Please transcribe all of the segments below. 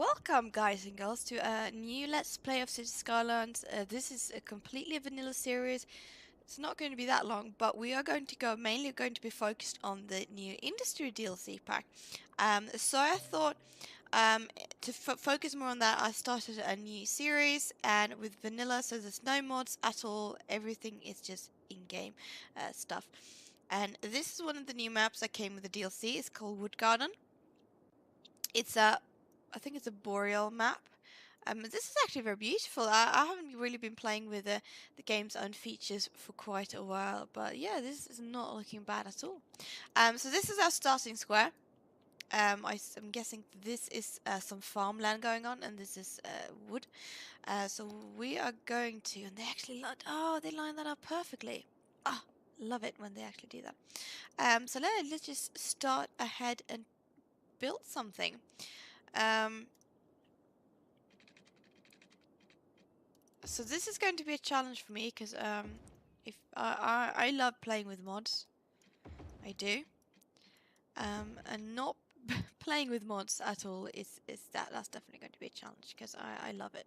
Welcome guys and girls to a new Let's Play of City Skylines. This is a completely vanilla series. It's not going to be that long, but we are going to go mainly going to be focused on the new industry DLC pack. So I thought to focus more on that, I started a new series, and with vanilla, so there's no mods at all. Everything is just in-game stuff. And this is one of the new maps that came with the DLC. It's called Wood Garden. It's I think it's a boreal map. This is actually very beautiful. I haven't really been playing with the game's own features for quite a while, but yeah, this is not looking bad at all. So this is our starting square. I'm guessing this is some farmland going on, and this is wood. So we are going to, and they actually they line that up perfectly. Ah, love it when they actually do that. So let's just start ahead and build something. So this is going to be a challenge for me because if I love playing with mods, I do, and not playing with mods at all is that's definitely going to be a challenge because I love it.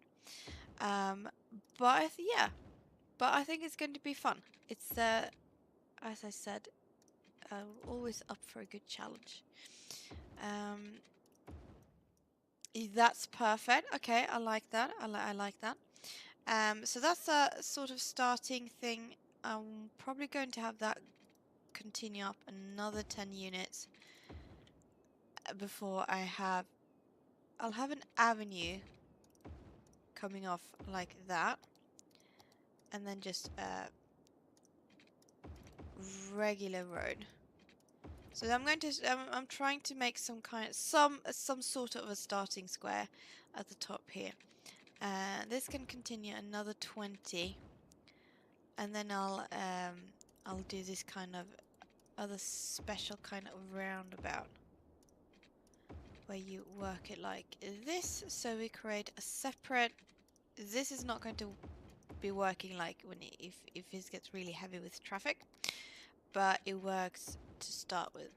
But yeah, but I think it's going to be fun. It's as I said, always up for a good challenge. That's perfect. Okay, I like that. I like that. So that's a sort of starting thing. I'm probably going to have that continue up another 10 units before I'll have an avenue coming off like that, and then just a regular road. So I'm trying to make some sort of a starting square at the top here. This can continue another 20, and then I'll do this kind of other special kind of roundabout where you work it like this. So we create a separate. This is not going to be working like if it gets really heavy with traffic, but it works to start with.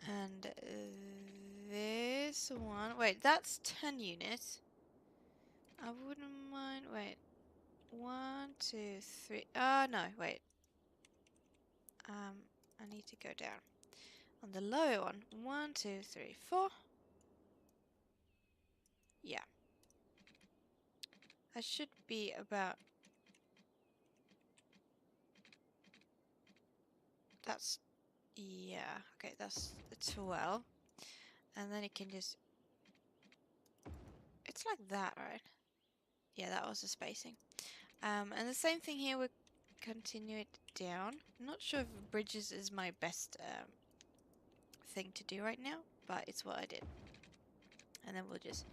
And this one, wait, that's 10 units. I wouldn't mind. Wait, 1, 2, 3. No, wait. I need to go down. On the lower one, 1, 2, 3, 4. Yeah. That should be about... That's... Yeah, okay, that's 12. And then it can just... It's like that, right? Yeah, that was the spacing. And the same thing here, we'll continue it down. I'm not sure if bridges is my best thing to do right now, but it's what I did. And then we'll just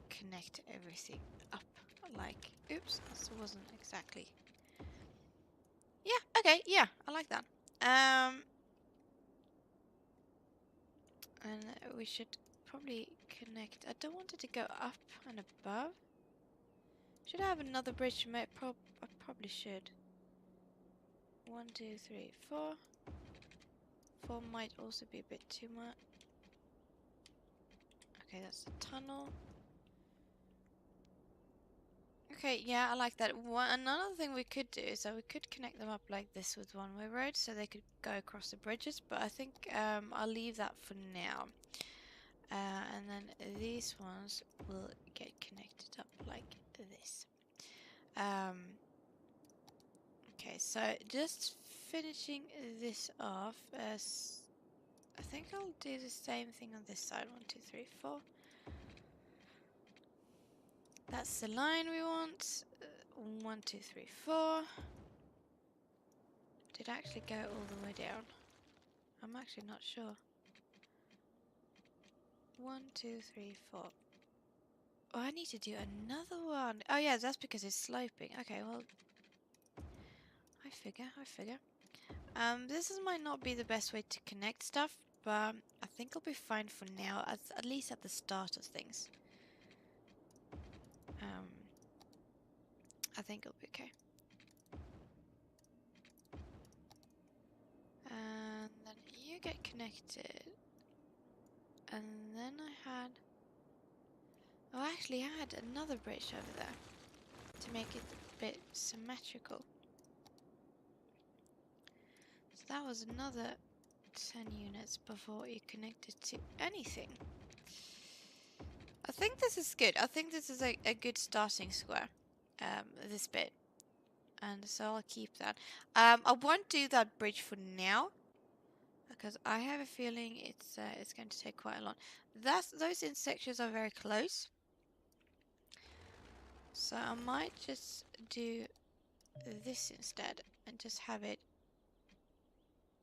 connect everything up like... Oops, this wasn't exactly... Yeah, okay, yeah, I like that. And we should probably connect... I don't want it to go up and above. Should I have another bridge? I probably should. 1, 2, 3, 4. 4 might also be a bit too much. Okay, that's the tunnel. Okay, yeah, I like that. Another thing we could do is that we could connect them up like this with one-way roads so they could go across the bridges, but I think I'll leave that for now. And then these ones will get connected up like this. Okay, so just finishing this off. I think I'll do the same thing on this side. 1, 2, 3, 4. That's the line we want. 1, 2, 3, 4. Did I actually go all the way down? I'm actually not sure. 1, 2, 3, 4. Oh, I need to do another one. Oh yeah, that's because it's sloping. Okay, well, I figure. This might not be the best way to connect stuff, but I think it'll be fine for now, at least at the start of things. I think it'll be okay. And then you get connected And then I had... Oh, actually I had another bridge over there to make it a bit symmetrical. So that was another 10 units before you connect it to anything. I think this is good. I think this is a good starting square, this bit. And so I'll keep that. I won't do that bridge for now, because I have a feeling it's going to take quite a lot. Those intersections are very close. So I might just do this instead and just have it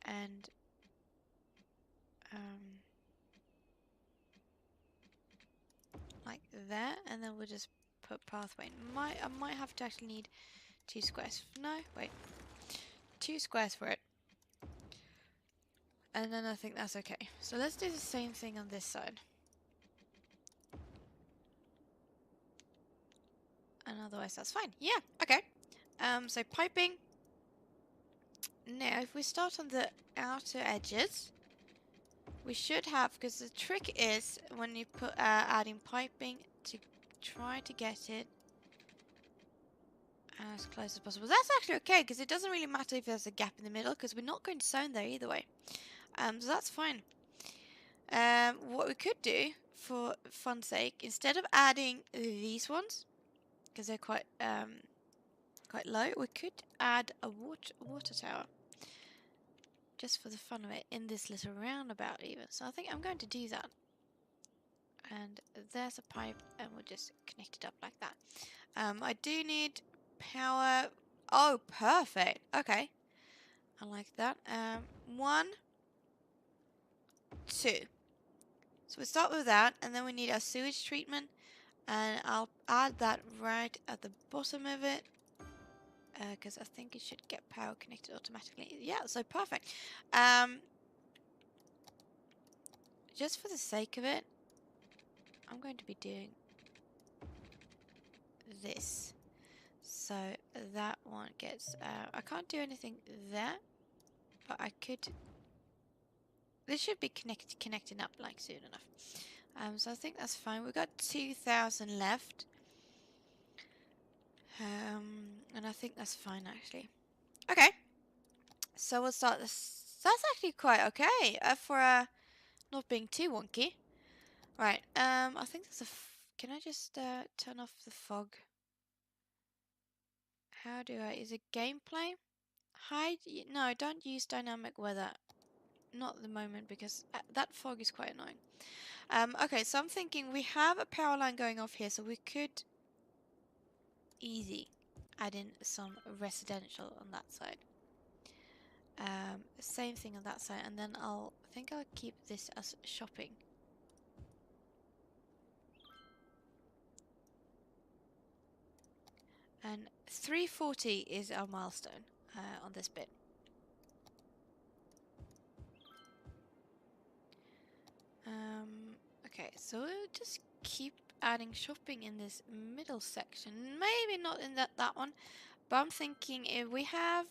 and like that, and then we'll just put pathway. I might have to actually need 2 squares. No, wait. 2 squares for it. And then I think that's okay. So let's do the same thing on this side. And otherwise that's fine. Yeah, okay. So piping. Now if we start on the outer edges, we should have, because the trick is when you put adding piping, to try to get it as close as possible. That's actually okay, because it doesn't really matter if there's a gap in the middle, because we're not going to zone there either way. So that's fine. What we could do, for fun's sake, instead of adding these ones, because they're quite low, we could add a water tower, just for the fun of it, in this little roundabout even. So I think I'm going to do that. And there's a pipe, and we'll just connect it up like that. I do need power. Oh, perfect. Okay, I like that. 1, 2. So we start with that, and then we need our sewage treatment, and I'll add that right at the bottom of it, because I think it should get power connected automatically. Yeah, so perfect. Just for the sake of it, I'm going to be doing this. So that one gets... I can't do anything there, but I could... This should be connecting up like soon enough. So I think that's fine. We've got 2,000 left. And I think that's fine actually. Okay. So we'll start this. That's actually quite okay for not being too wonky. Right. I think there's a... Can I just turn off the fog? How do I... Is it gameplay? Hide... No, don't use dynamic weather. Not at the moment, because that fog is quite annoying. Okay, so I'm thinking we have a power line going off here, so we could easy add in some residential on that side. Same thing on that side, and then I think I'll keep this as shopping. And 340 is our milestone on this bit. Okay, so we'll just keep adding shopping in this middle section. Maybe not in that one, but I'm thinking if we have...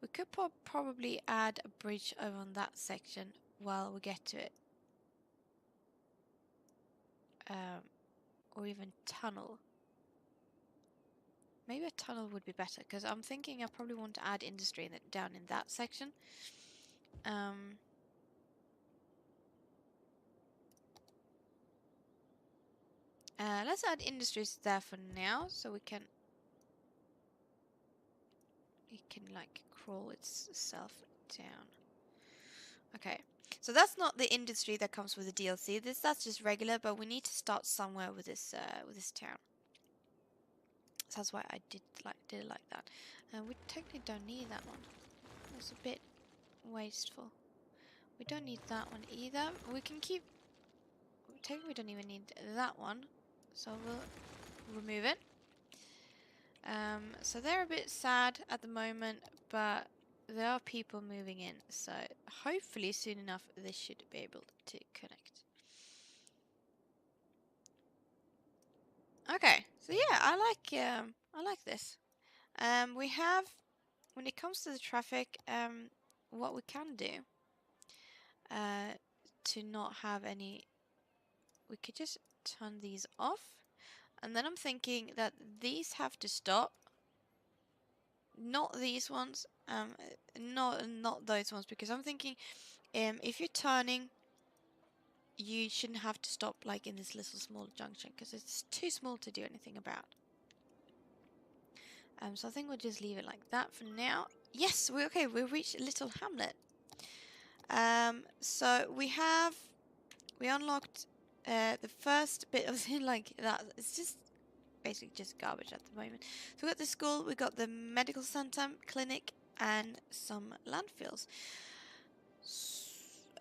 we could probably add a bridge over on that section while we get to it. Or even tunnel. Maybe a tunnel would be better, because I'm thinking I probably want to add industry down in that section. Let's add industries there for now, so it can like crawl itself down. Okay, so that's not the industry that comes with the DLC. That's just regular, but we need to start somewhere with this town. So that's why I did it like that. We technically don't need that one. It's a bit wasteful. We don't need that one either. We can keep... Technically we don't even need that one, so we'll remove it. So they're a bit sad at the moment, but there are people moving in, so hopefully soon enough they should be able to connect. Okay, so yeah, I like this. We have, when it comes to the traffic, what we can do, to not have any. We could just turn these off. And then I'm thinking that these have to stop. Not these ones. Not those ones, because I'm thinking if you're turning, you shouldn't have to stop like in this little small junction because it's too small to do anything about. So I think we'll just leave it like that for now. Yes, we're okay. We reached a little hamlet. So we unlocked the first bit of like that. It's just basically just garbage at the moment. So we got the school, we got the medical center, clinic, and some landfills.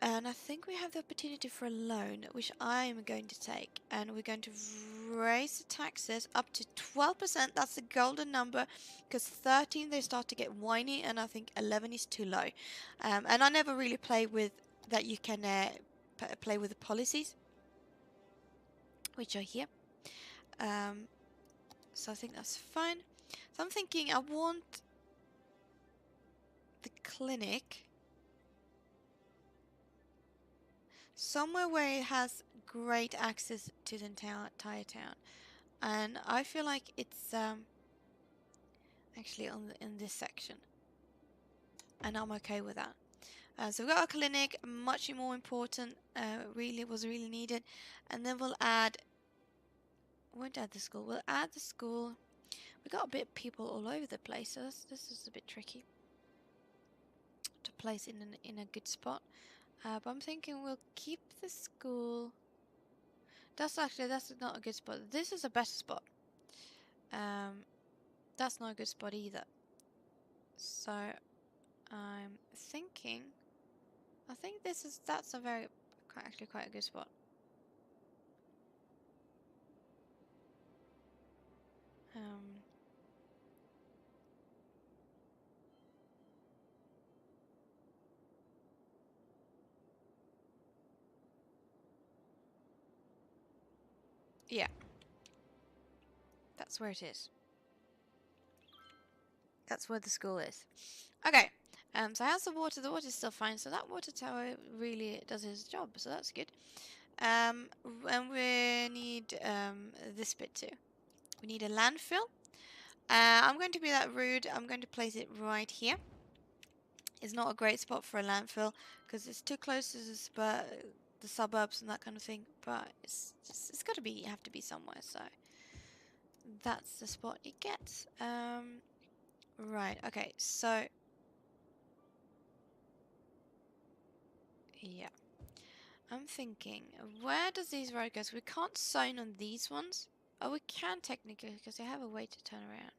And I think we have the opportunity for a loan, which I am going to take. And we're going to raise the taxes up to 12%. That's the golden number, because 13 they start to get whiny, and I think 11 is too low. And I never really play with that. You can play with the policies, which are here. So I think that's fine. So I'm thinking I want the clinic somewhere where it has great access to the entire town, and I feel like it's actually in this section, and I'm okay with that. So we've got our clinic, much more important. Was really needed, and then we'll add. We won't add the school. We'll add the school. We got a bit of people all over the place, so this is a bit tricky to place in a good spot. But I'm thinking we'll keep the school. That's not a good spot. This is a better spot. That's not a good spot either. So I'm thinking. I think that's a very actually quite a good spot. Yeah. That's where it is. That's where the school is. Okay. So how's the water? The water's still fine. So that water tower really does its job. So that's good. And we need this bit too. We need a landfill. I'm going to be that rude. I'm going to place it right here. It's not a great spot for a landfill because it's too close to the suburbs and that kind of thing. But it's got to be have to be somewhere. So that's the spot it gets. Right. Okay. So yeah, I'm thinking, where does these road go? So we can't sign on these ones. Oh, we can technically because they have a way to turn around.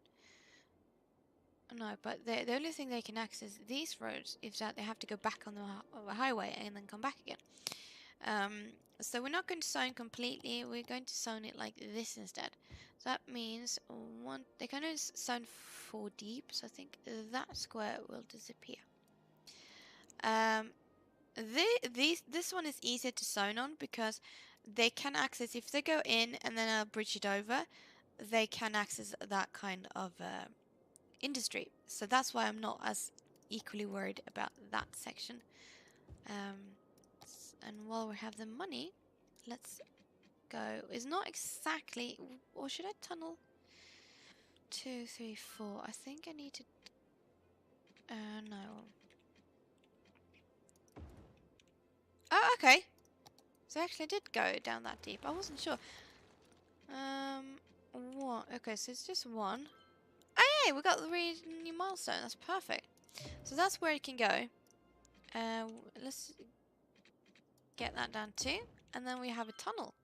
No, but the only thing they can access these roads is that they have to go back on the highway and then come back again. So we're not going to zone completely. We're going to zone it like this instead. So that means they can only zone 4 deep. So I think that square will disappear. This one is easier to zone on because they can access, if they go in and then I'll bridge it over, they can access that kind of industry. So that's why I'm not as equally worried about that section. And while we have the money, let's go. It's not exactly, or should I tunnel? 2, 3, 4. I think I need to. No. Oh, okay. So actually I did go down that deep. I wasn't sure. What? Okay, so it's just one. Oh yeah, we got the new milestone. That's perfect. So that's where it can go. Let's get that down too. And then we have a tunnel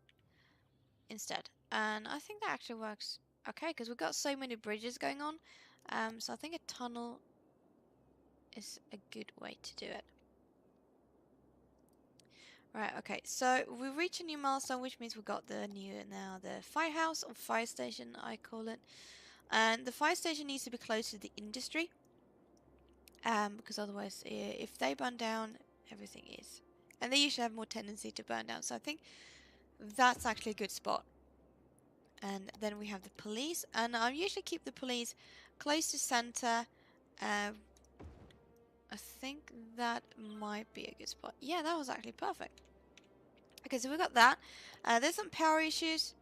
instead. And I think that actually works okay because we've got so many bridges going on. So I think a tunnel is a good way to do it. Right, okay, so we reach a new milestone, which means we've got the firehouse or fire station, I call it. And the fire station needs to be close to the industry. Because otherwise, if they burn down, everything is. And they usually have more tendency to burn down. So I think that's actually a good spot. And then we have the police. And I usually keep the police close to center. I think that might be a good spot. Yeah, that was actually perfect. Okay, so we got that. There's some power issues.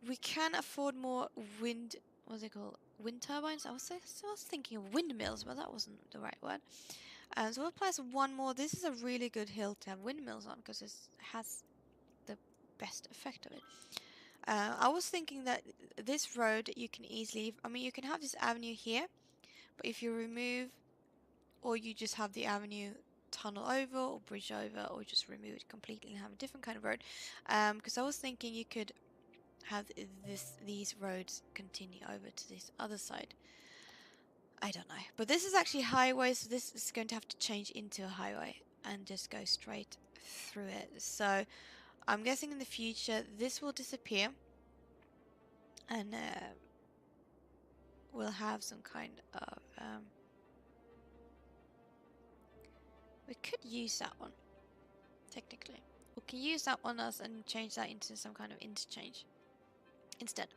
We can afford more wind. What's it called? Wind turbines. I was thinking of windmills, but that wasn't the right word. So we'll place one more. This is a really good hill to have windmills on because it has the best effect of it. I was thinking that this road you can easily. I mean, you can have this avenue here, but if you remove, or you just have the avenue tunnel over or bridge over, or just remove it completely and have a different kind of road. Because I was thinking you could have these roads continue over to this other side. I don't know, but this is actually highway, so this is going to have to change into a highway and just go straight through it. So I'm guessing in the future this will disappear, and we'll have some kind of we could use that one technically. We can use that one as and change that into some kind of interchange instead.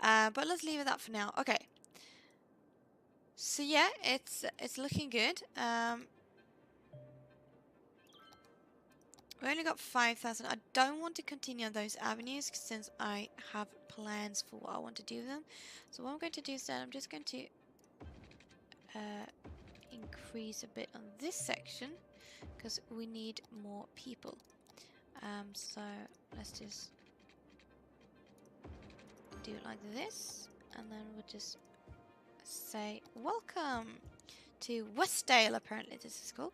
But let's leave it that for now. Okay. So yeah, it's looking good. We only got 5,000. I don't want to continue on those avenues since I have plans for what I want to do with them. So what I'm going to do is that I'm just going to increase a bit on this section because we need more people. So let's just do it like this, and then we'll just say welcome to Westdale. Apparently this is called.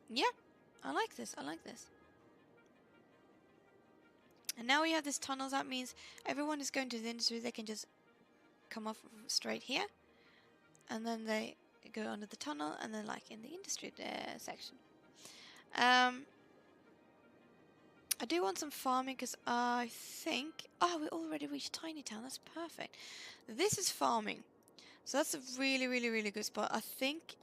Yeah, I like this. I like this. And now we have this tunnel. That means everyone is going to the industry. They can just come off straight here, and then they go under the tunnel, and then like in the industry section. I do want some farming because I think... Oh, we already reached Tiny Town. That's perfect. This is farming. So that's a really, really, really good spot. I think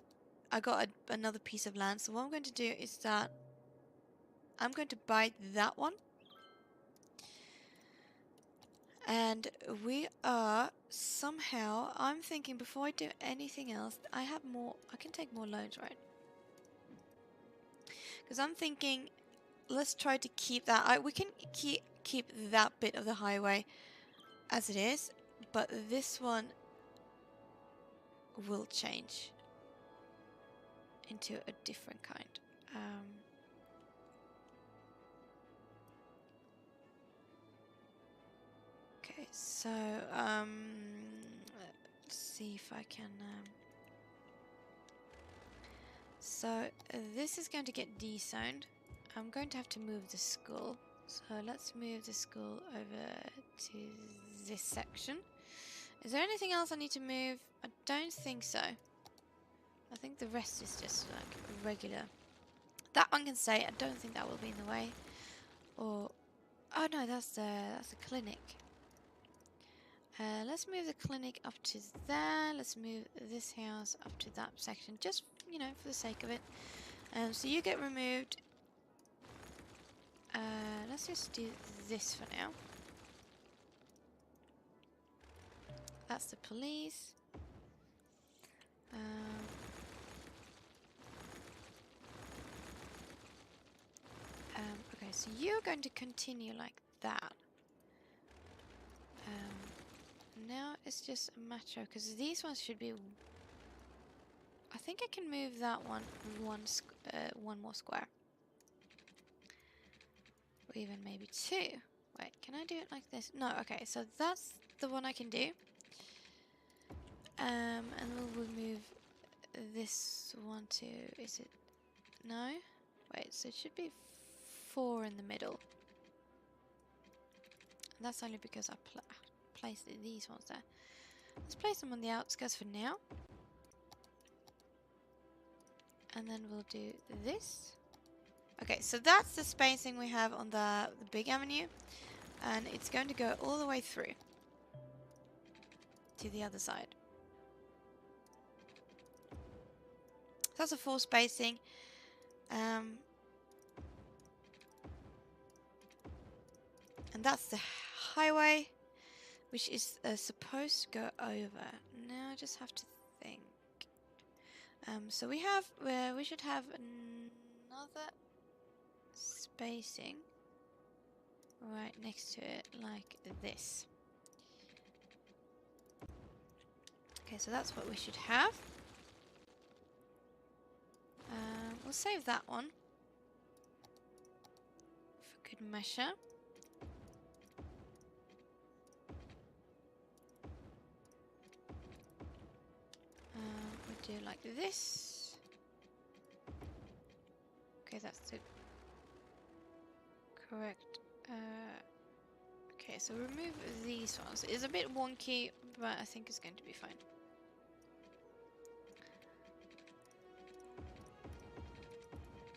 I got another piece of land. So what I'm going to do is that I'm going to buy that one. And we are somehow... I'm thinking before I do anything else, I have more... I can take more loans, right? Because I'm thinking... Let's try to keep that. We can keep that bit of the highway as it is, but this one will change into a different kind. Okay, so let's see if I can. So this is going to get dezoned. I'm going to have to move the school. So let's move the school over to this section. Is there anything else I need to move? I don't think so. I think the rest is just like regular. That one can stay. I don't think that will be in the way. Or oh no, that's a clinic. Let's move the clinic up to there. Let's move this house up to that section, just for the sake of it. So you get removed. Let's just do this for now. That's the police. Okay, so you're going to continue like that. Now it's just a matter of, because these ones should be... I think I can move that one more square. Or even maybe two. Wait, can I do it like this? No, okay, so that's the one I can do. And we'll move this one to... Is it... No? Wait, so it should be 4 in the middle. And that's only because I placed these ones there. Let's place them on the outskirts for now. And then we'll do this. Okay, so that's the spacing we have on the big avenue. And it's going to go all the way through to the other side. So that's a 4 spacing. And that's the highway. which is supposed to go over. Now I just have to think. So we have, we should have another spacing right next to it, like this. Okay, so that's what we should have. We'll save that one for good measure. We'll do like this. Okay, that's the correct. Okay, so remove these ones. It's a bit wonky, but I think it's going to be fine.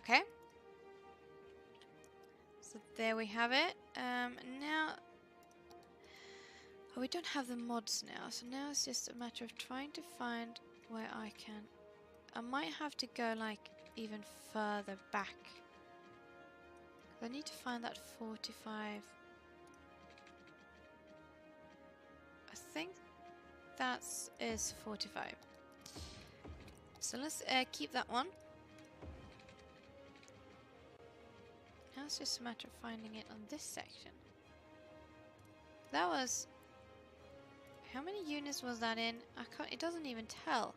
Okay. So there we have it. Now, oh, we don't have the mods now, so now it's just a matter of trying to find where I can. I might have to go like even further back. I need to find that 45. I think that is 45. So let's keep that one. Now it's just a matter of finding it on this section. That was... How many units was that in? I can't... It doesn't even tell.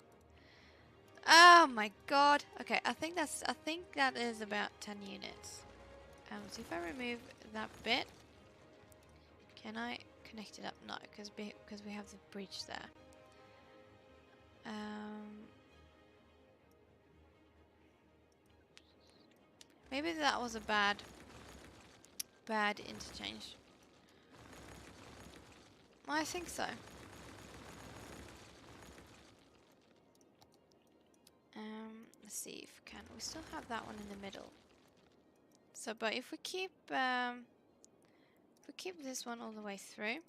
Oh my god. Okay, I think that is about 10 units. So if I remove that bit, can I connect it up? No, because we have the bridge there. Maybe that was a bad interchange. I think so. Let's see if we can. We still have that one in the middle. So, but if we keep this one all the way through,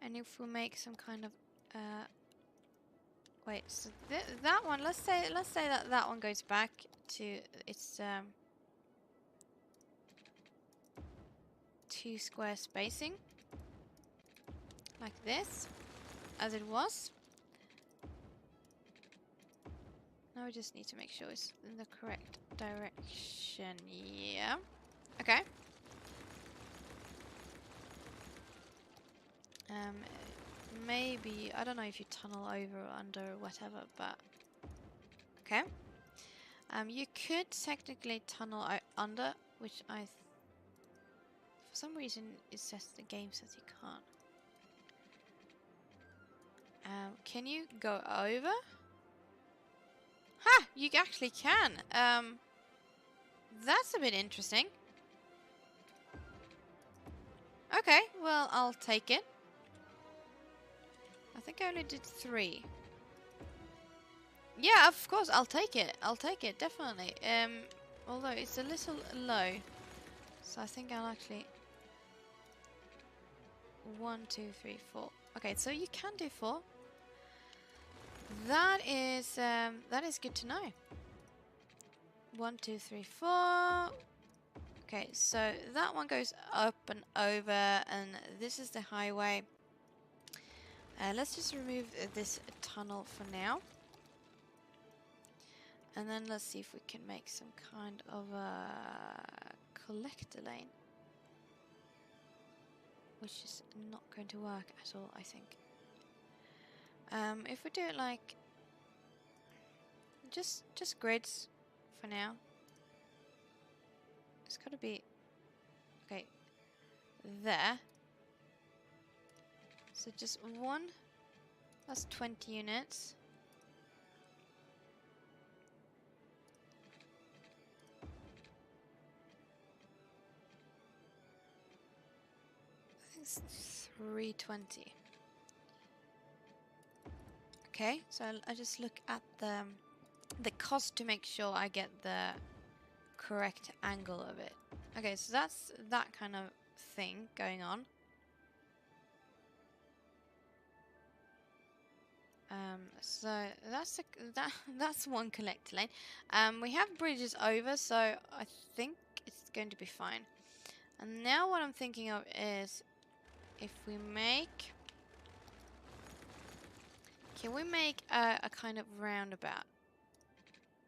and if we make some kind of wait, so that one, let's say that one goes back to its 2 square spacing, like this, as it was. Now we just need to make sure it's in the correct direction. Yeah. Okay. Maybe, I don't know if you tunnel over or under or whatever, but okay. You could technically tunnel under, which for some reason it says the game says you can't. Can you go over? Ha! You actually can. That's a bit interesting. Okay, well, I'll take it. I think I only did 3. Yeah, of course, I'll take it. I'll take it, definitely. Although it's a little low. So I think I'll actually... 1, 2, 3, 4. Okay, so you can do 4. That is good to know. 1, 2, 3, 4. Okay, so that one goes up and over, and this is the highway. Let's just remove this tunnel for now. And then let's see if we can make some kind of a collector lane. Which is not going to work at all, I think. If we do it like... Just grids for now. It's got to be... Okay. There. So just 1. That's 20 units. I think it's 320. Okay, so I just look at the cost to make sure I get the correct angle of it. Okay, so that's that kind of thing going on. So that's one collector lane. We have bridges over, so I think it's going to be fine. And now what I'm thinking of is if we make... Can we make a kind of roundabout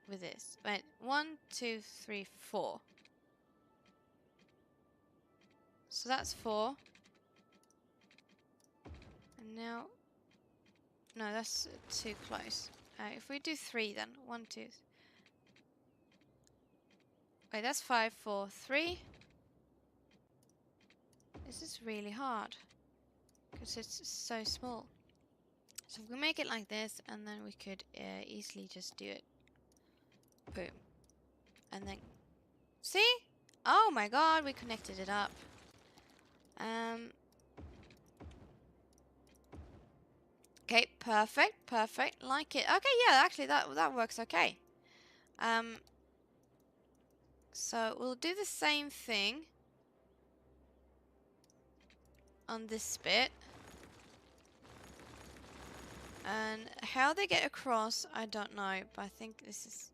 with this? Wait, 1, 2, 3, 4. So that's 4. And now... No, that's too close. If we do 3 then. 1, 2... Wait, that's 5, 4, 3. This is really hard. Because it's so small. So if we make it like this, and then we could easily just do it. Boom. And then... See? Oh my god, we connected it up. Okay, perfect, perfect. Like it. Okay, yeah, actually that works okay. So we'll do the same thing on this bit. And how they get across, I don't know, but I think this is...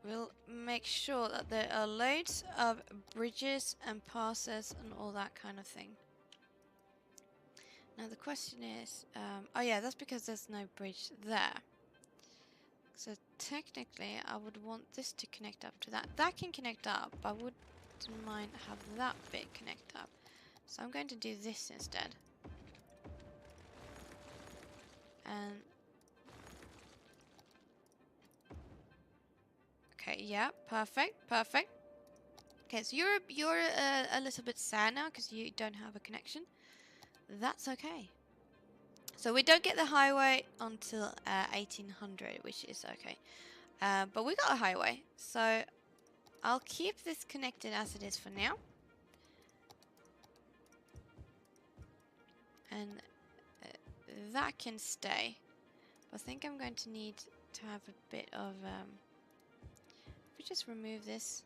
We'll make sure that there are loads of bridges and passes and all that kind of thing. Now the question is... oh yeah, that's because there's no bridge there. So technically I would want this to connect up to that. That can connect up, but I wouldn't mind have that bit connect up. So I'm going to do this instead. And okay, yeah, perfect, perfect. Okay, so you're a little bit sad now because you don't have a connection. That's okay. So we don't get the highway until 1800, which is okay. But we got a highway, so I'll keep this connected as it is for now. And that can stay. I think I'm going to need to have a bit of... if we just remove this.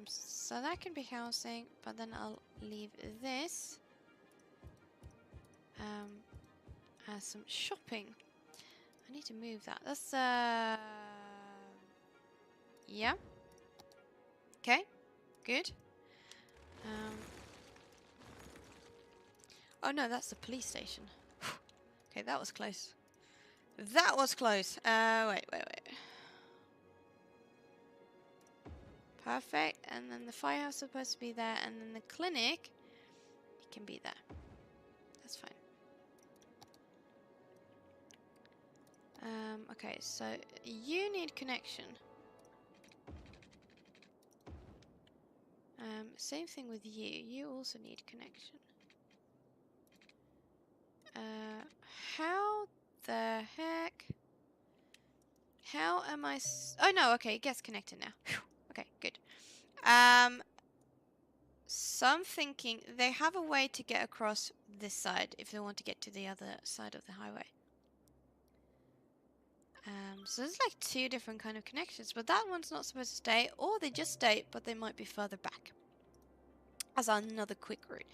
So that can be housing, but then I'll leave this as some shopping. I need to move that. That's... yeah. Okay, good. Oh no, that's the police station. Okay, that was close. That was close. Wait. Perfect. And then the firehouse is supposed to be there, and then the clinic, it can be there. That's fine. Okay, so you need connection. Same thing with you. You also need connection. How the heck? How am I... Oh no, okay, it gets connected now. Whew. Okay, good. So I'm thinking they have a way to get across this side if they want to get to the other side of the highway. So there's like 2 different kind of connections, but that one's not supposed to stay, or they just stay, but they might be further back. As another quick route.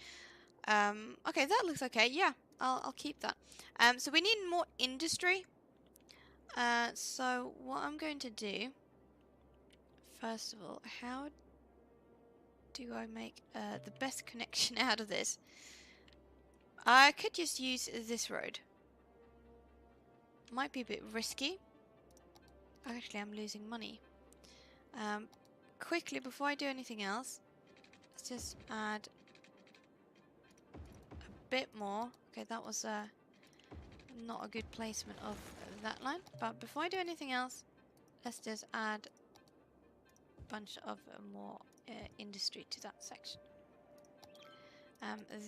Okay, that looks okay. Yeah, I'll keep that. So we need more industry. So what I'm going to do, first of all, how do I make the best connection out of this? I could just use this road. Might be a bit risky. Actually, I'm losing money. Quickly, before I do anything else, let's just add a bit more. Okay, that was not a good placement of that line. But before I do anything else, let's just add a bunch of more industry to that section.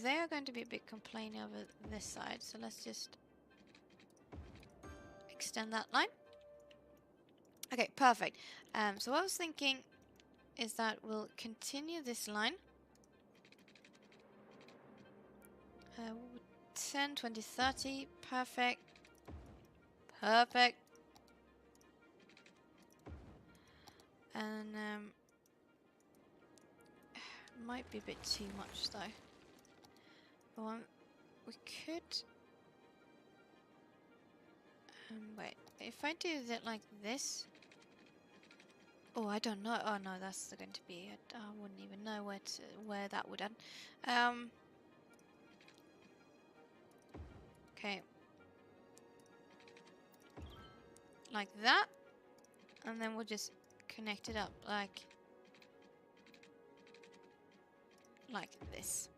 They are going to be a bit complaining over this side, so let's just extend that line. Okay, perfect. So what I was thinking is that we'll continue this line. 10, 20, 30. Perfect. Perfect. And might be a bit too much though. But we could... wait, if I do that like this... Oh, I don't know. Oh no, that's going to be. I wouldn't even know where that would end. Okay, like that, and then we'll just connect it up like this.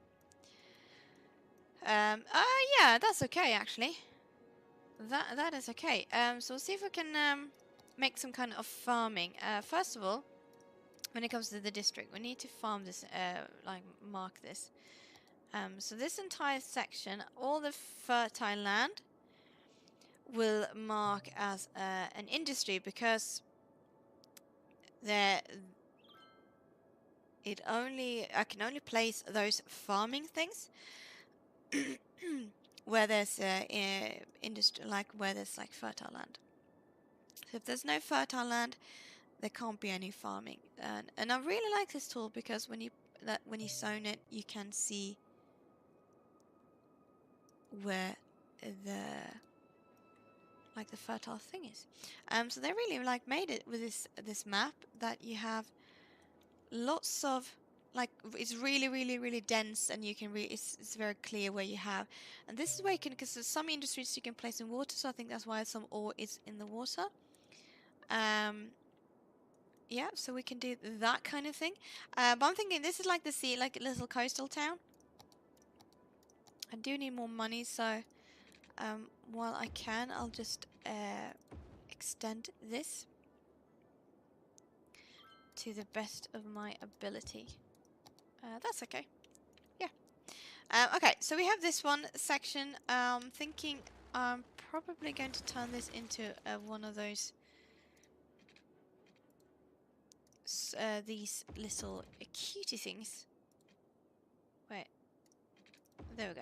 Yeah, that's okay actually. That is okay. So we'll see if we can make some kind of farming. First of all, when it comes to the district, we need to farm this. Like mark this. So this entire section, all the fertile land, will mark as an industry because I can only place those farming things where there's industry, like where there's like fertile land. So if there's no fertile land, there can't be any farming. And I really like this tool because when you zone it, you can see where the fertile thing is. So they really like made it with this map that you have lots of it's really dense, and you can it's very clear where you have, and this is where you can, because there's some industries you can place in water, so I think that's why some ore is in the water. Yeah, so we can do that kind of thing. But I'm thinking this is like the sea, like a little coastal town. I do need more money, so while I can, I'll just extend this to the best of my ability. That's okay. Yeah. Okay, so we have this one section. Thinking I'm probably going to turn this into one of those these little cutie things. Wait, there we go.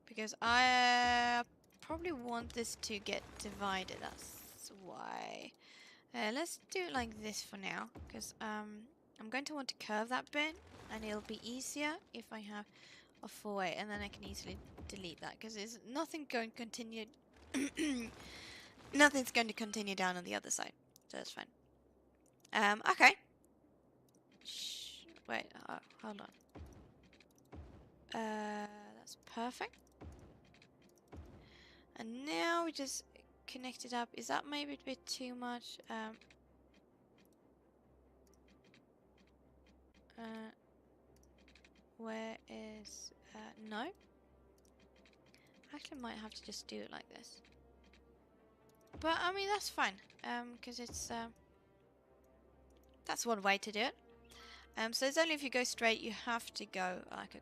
Because I probably want this to get divided. That's why. Let's do it like this for now, because I'm going to want to curve that bit, and it'll be easier if I have a 4-way, and then I can easily delete that, because there's nothing going to continue. Nothing's going to continue down on the other side, so that's fine. Okay. Wait, hold on. That's perfect. And now we just connect it up. Is that maybe a bit too much? Where is... no. Actually, might have to just do it like this. But, I mean, that's fine. Because it's... that's one way to do it. So it's only if you go straight, you have to go like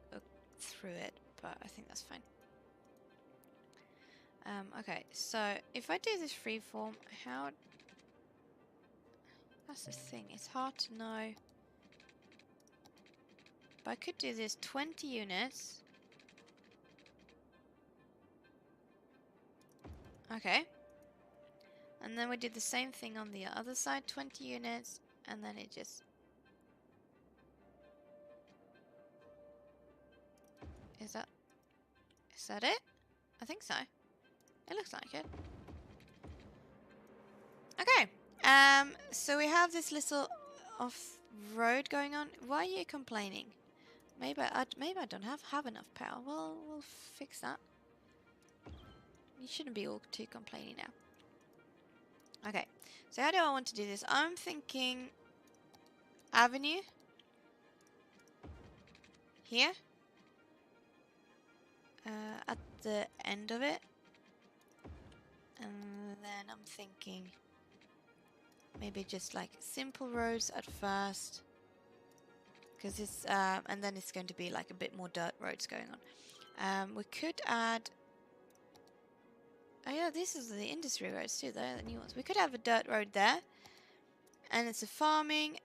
through it. But I think that's fine. Okay, so if I do this freeform, how... That's the thing, it's hard to know. But I could do this 20 units. Okay. And then we did the same thing on the other side, 20 units, and then it just... Is that it? I think so. It looks like it. Okay. So we have this little off-road going on. Why are you complaining? Maybe I don't have enough power. Well, we'll fix that. You shouldn't be all too complaining now. Okay. So how do I want to do this? I'm thinking avenue here at the end of it, and then I'm thinking maybe just like simple roads at first, because it's and then it's going to be like a bit more dirt roads going on. We could add... Oh yeah, this is the industry roads too. They're the new ones. We could have a dirt road there, and it's a farming,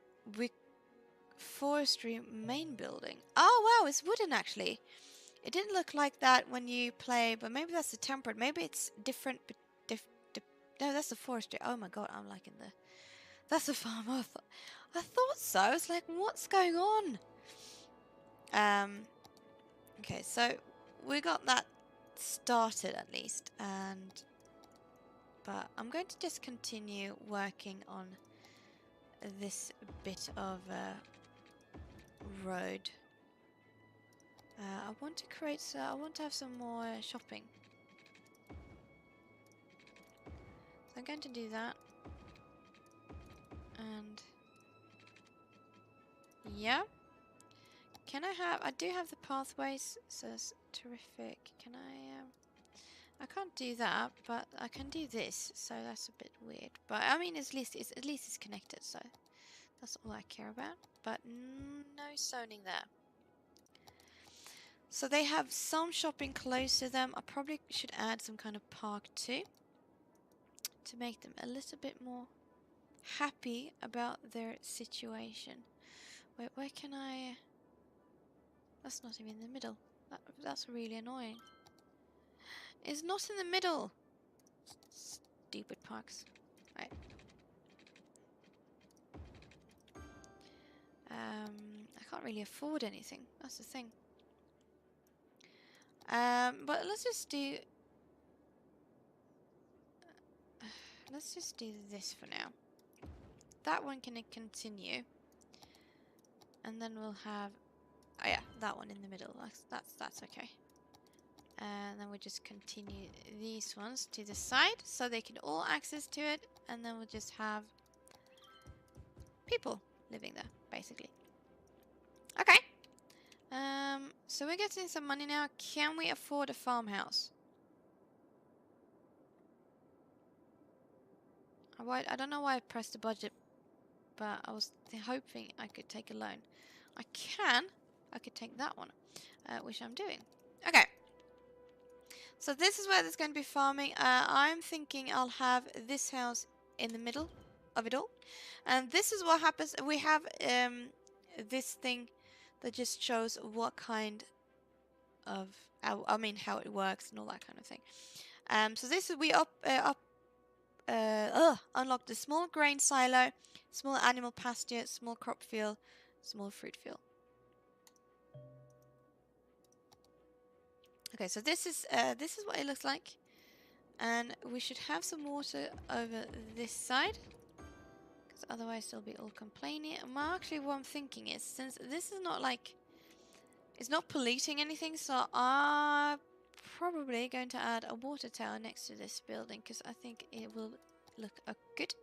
forestry main building. Oh wow, it's wooden actually. It didn't look like that when you play, but maybe that's the temperate. Maybe it's different. But no, that's the forestry. Oh my god, I'm like in the... That's a farm. I thought so. I was like, what's going on? Okay, so we got that started at least, but I'm going to just continue working on this bit of road. I want to create. I want to have some more shopping. So I'm going to do that. And yeah. Can I have? I do have the pathways, so it's terrific. Can I can't do that, but I can do this, so that's a bit weird. But I mean, at least it's connected, so that's all I care about. But no zoning there. So they have some shopping close to them. I probably should add some kind of park too, to make them a little bit more happy about their situation. Wait, where can I? That's not even in the middle. That's really annoying. It's not in the middle. Stupid parks. Right. I can't really afford anything. That's the thing. But let's just do. Let's just do this for now. That one can continue, and then we'll have. Oh yeah, that one in the middle. That's okay. And then we just continue these ones to the side, so they can all access to it, and then we'll just have people living there, basically. Okay. So we're getting some money now. Can we afford a farmhouse? I don't know why I pressed the budget, but I was hoping I could take a loan. I could take that one, which I'm doing. Okay. So this is where there's going to be farming. I'm thinking I'll have this house in the middle of it all. And this is what happens. We have this thing that just shows what kind of, I mean, how it works and all that kind of thing. So this is, we unlock the small grain silo, small animal pasture, small crop field, small fruit field. Okay, so this is what it looks like, and we should have some water over this side, because otherwise they'll be all complaining. Actually, what I'm thinking is, since this is not like, it's not polluting anything, so I'm probably going to add a water tower next to this building, because I think it will look good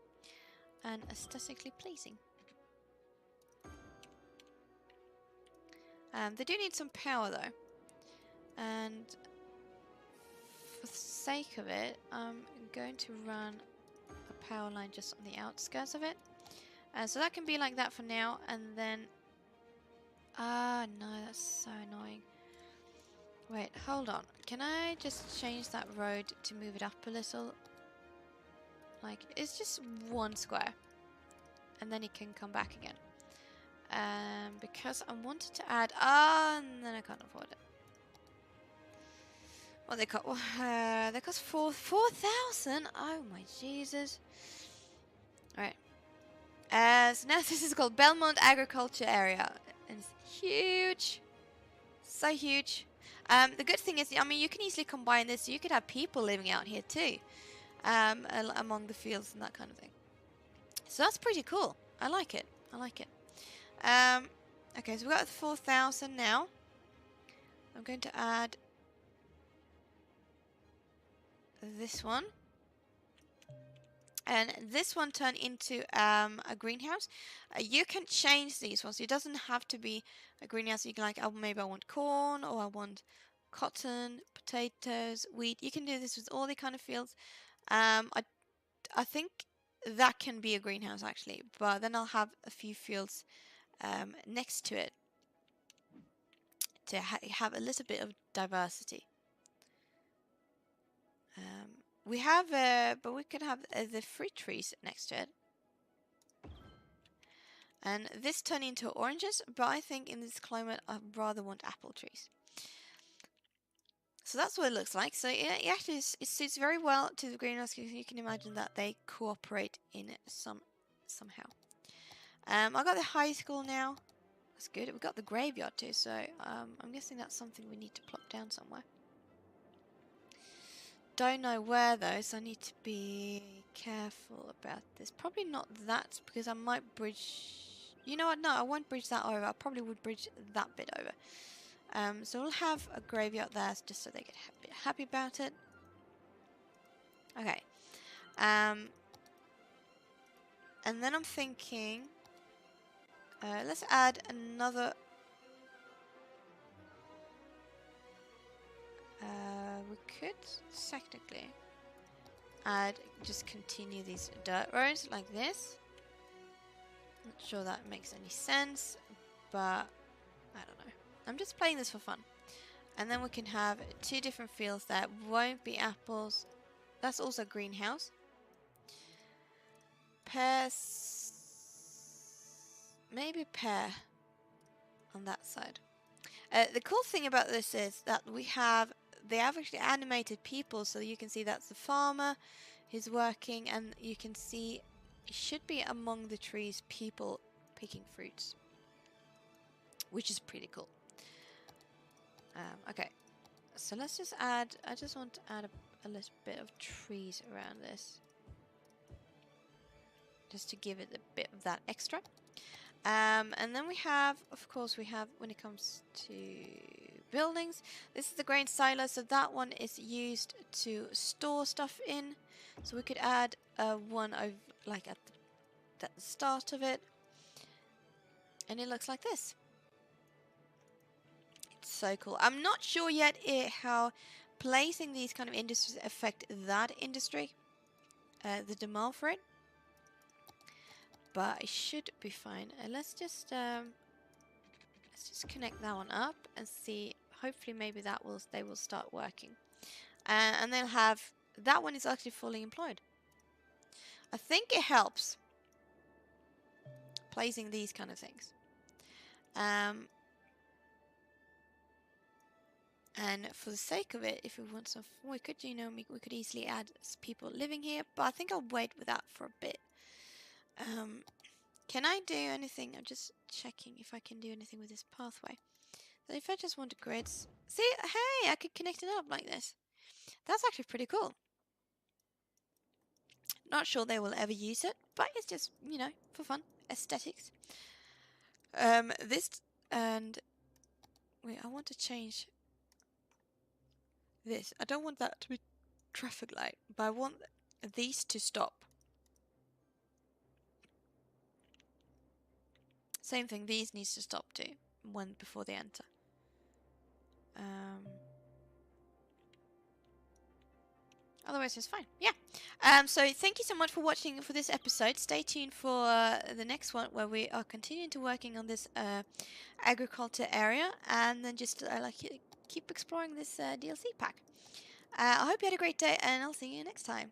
and aesthetically pleasing. They do need some power though. And for the sake of it, I'm going to run a power line just on the outskirts of it. So that can be like that for now, and then... Ah, no, that's so annoying. Wait, hold on. Can I just change that road to move it up a little? Like, it's just one square. And then it can come back again. Because I wanted to add... Ah, and then I can't afford it. Well, they cost 4,000. Oh my Jesus! All right. So now this is called Belmont Agriculture Area, and it's huge, so huge. The good thing is, I mean, you can easily combine this. So you could have people living out here too, among the fields and that kind of thing. So that's pretty cool. I like it. I like it. Okay, so we got 4,000 now. I'm going to add this one, and this one turned into a greenhouse. You can change these ones. It doesn't have to be a greenhouse. You can, like, oh, maybe I want corn, or I want cotton, potatoes, wheat. You can do this with all the kind of fields. I think that can be a greenhouse actually, but then I'll have a few fields next to it to have a little bit of diversity. We have, but we can have the fruit trees next to it. And this turned into oranges, but I think in this climate I rather want apple trees. So that's what it looks like. So it actually it suits very well to the greenhouse, because you can imagine that they cooperate in it somehow. I got the high school now. That's good. We got the graveyard too, so I'm guessing that's something we need to plop down somewhere. Don't know where though, so I need to be careful about this. Probably not that, because I might bridge... You know what? No, I won't bridge that over. I probably would bridge that bit over. So we'll have a graveyard there just so they get happy about it. Okay. And then I'm thinking... let's add another... we could technically just continue these dirt roads like this. Not sure that makes any sense, but I don't know. I'm just playing this for fun. And then we can have 2 different fields that won't be apples. That's also a greenhouse. Pears, maybe pear on that side. The cool thing about this is that they have actually animated people, so you can see that's the farmer who's working, and you can see it should be among the trees people picking fruits, which is pretty cool. Okay, so let's just add, I just want to add a little bit of trees around this, just to give it a bit of that extra. And then we have, of course, when it comes to buildings, this is the grain silo, so that one is used to store stuff in. So we could add one of, like at the start of it, and it looks like this. It's so cool. I'm not sure yet how placing these kind of industries affect that industry, the demand for it. But it should be fine. Let's just connect that one up and see. Hopefully, maybe they will start working, and they'll have that one is actually fully employed. I think it helps placing these kind of things. And for the sake of it, if we want some, we could easily add people living here. But I think I'll wait with that for a bit. Can I do anything? I'm just checking if I can do anything with this pathway. So if I just want grids... See, hey, I could connect it up like this. That's actually pretty cool. Not sure they will ever use it, but it's just, you know, for fun. Aesthetics. This, and... Wait, I want to change this. I don't want that to be traffic light, but I want these to stop. Same thing, these needs to stop too, before they enter. Otherwise it's fine. Yeah. So thank you so much for watching for this episode. Stay tuned for the next one, where we are continuing to working on this agriculture area, and then just keep exploring this DLC pack. I hope you had a great day, and I'll see you next time.